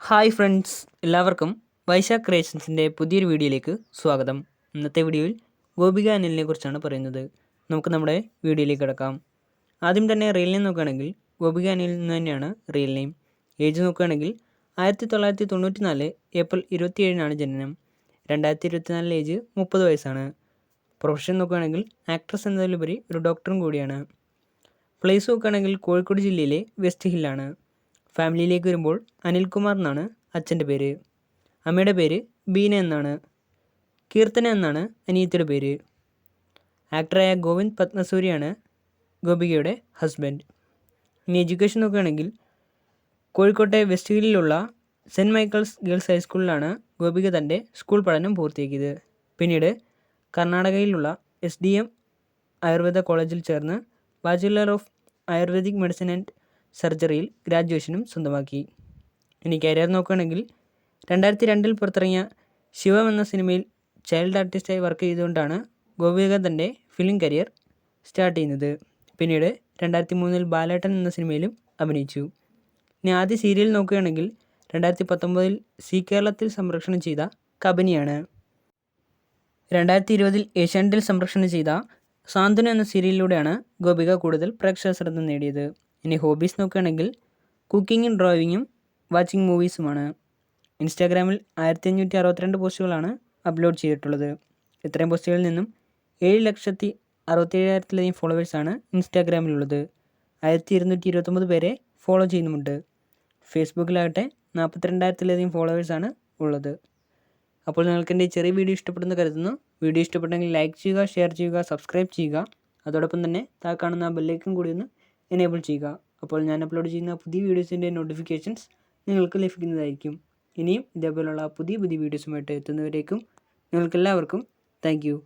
Hi friends, എല്ലാവർക്കും വൈശാഖ് ക്രിയേഷൻസിൻ്റെ പുതിയൊരു വീഡിയോയിലേക്ക് സ്വാഗതം. ഇന്നത്തെ വീഡിയോയിൽ ഗോപിക അനിലിനെ കുറിച്ചാണ് പറയുന്നത്. നമുക്ക് നമ്മുടെ വീഡിയോയിലേക്ക് കിടക്കാം. ആദ്യം തന്നെ റിയൽ നെയിം നോക്കുകയാണെങ്കിൽ ഗോപിക അനിൽ എന്ന് തന്നെയാണ് റിയൽ നെയിം. ഏജ് നോക്കുകയാണെങ്കിൽ 1994 ഏപ്രിൽ 27 ജനനം. 2024 ഏജ് 30 വയസ്സാണ്. പ്രൊഫഷൻ നോക്കുകയാണെങ്കിൽ ആക്ട്രസ് എന്നതിലുപരി ഒരു ഡോക്ടറും കൂടിയാണ്. പ്ലേസ് നോക്കുകയാണെങ്കിൽ കോഴിക്കോട് ജില്ലയിലെ വെസ്റ്റ് ഹില്ലാണ്. ഫാമിലിയിലേക്ക് വരുമ്പോൾ അനിൽകുമാർ എന്നാണ് അച്ഛൻ്റെ പേര്. അമ്മയുടെ പേര് ബീന എന്നാണ്. കീർത്തന എന്നാണ് അനിയത്തിയുടെ പേര്. ആക്ടറായ ഗോവിന്ദ് പത്മസൂരിയാണ് ഗോപികയുടെ ഹസ്ബൻഡ്. ഇനി എഡ്യൂക്കേഷൻ നോക്കുകയാണെങ്കിൽ കോഴിക്കോട്ടെ വെസ്റ്റ് ഹില്ലിലുള്ള സെൻറ്റ് മൈക്കിൾസ് ഗേൾസ് ഹൈസ്കൂളിലാണ് ഗോപിക തൻ്റെ സ്കൂൾ പഠനം പൂർത്തിയാക്കിയത്. പിന്നീട് കർണാടകയിലുള്ള SDM ആയുർവേദ കോളേജിൽ ചേർന്ന് bachelor of Ayurvedic medicine and സർജറിയിൽ ഗ്രാജുവേഷനും സ്വന്തമാക്കി. ഇനി കരിയർ നോക്കുകയാണെങ്കിൽ 2002 പുറത്തിറങ്ങിയ ശിവം എന്ന സിനിമയിൽ ചൈൽഡ് ആർട്ടിസ്റ്റായി വർക്ക് ചെയ്തുകൊണ്ടാണ് ഗോപിക തൻ്റെ ഫിലിം കരിയർ സ്റ്റാർട്ട് ചെയ്യുന്നത്. പിന്നീട് 2003 ബാലേട്ടൻ എന്ന സിനിമയിലും അഭിനയിച്ചു. ഇനി ആദ്യ സീരിയൽ നോക്കുകയാണെങ്കിൽ 2019 സി കേരളത്തിൽ സംപ്രേഷണം ചെയ്ത കബനിയാണ്. 2020 ഏഷ്യാനെറ്റിൽ സംപ്രേഷണം ചെയ്ത സാന്ത്വന എന്ന സീരിയലിലൂടെയാണ് ഗോപിക കൂടുതൽ പ്രേക്ഷക ശ്രദ്ധ നേടിയത്. ഇനി ഹോബീസ് നോക്കുകയാണെങ്കിൽ കുക്കിങ്ങും ഡ്രോയിങ്ങും വാച്ചിങ് മൂവീസുമാണ്. ഇൻസ്റ്റാഗ്രാമിൽ 1562 പോസ്റ്റുകളാണ് അപ്ലോഡ് ചെയ്തിട്ടുള്ളത്. ഇത്രയും പോസ്റ്റുകളിൽ നിന്നും 7,67,000 ഫോളോവേഴ്സാണ് ഇൻസ്റ്റാഗ്രാമിലുള്ളത്. 1229 പേരെ ഫോളോ ചെയ്യുന്നുമുണ്ട്. ഫേസ്ബുക്കിലാകട്ടെ 42,000 ഫോളോവേഴ്സാണ് ഉള്ളത്. അപ്പോൾ നിങ്ങൾക്ക് എൻ്റെ ചെറിയ വീഡിയോ ഇഷ്ടപ്പെടുന്നു കരുതുന്നു. വീഡിയോ ഇഷ്ടപ്പെട്ടെങ്കിൽ ലൈക്ക് ചെയ്യുക, ഷെയർ ചെയ്യുക, സബ്സ്ക്രൈബ് ചെയ്യുക. അതോടൊപ്പം തന്നെ താഴെ കാണുന്ന ബെല്ലൈക്കൺ കൂടി ഒന്ന് എനേബിൾ ചെയ്യുക. അപ്പോൾ ഞാൻ അപ്ലോഡ് ചെയ്യുന്ന പുതിയ വീഡിയോസിൻ്റെ നോട്ടിഫിക്കേഷൻസ് നിങ്ങൾക്ക് ലഭിക്കുന്നതായിരിക്കും. ഇനിയും ഇതേപോലുള്ള പുതിയ വീഡിയോസുമായിട്ട് എത്തുന്നവരേക്കും നിങ്ങൾക്കെല്ലാവർക്കും താങ്ക് യു.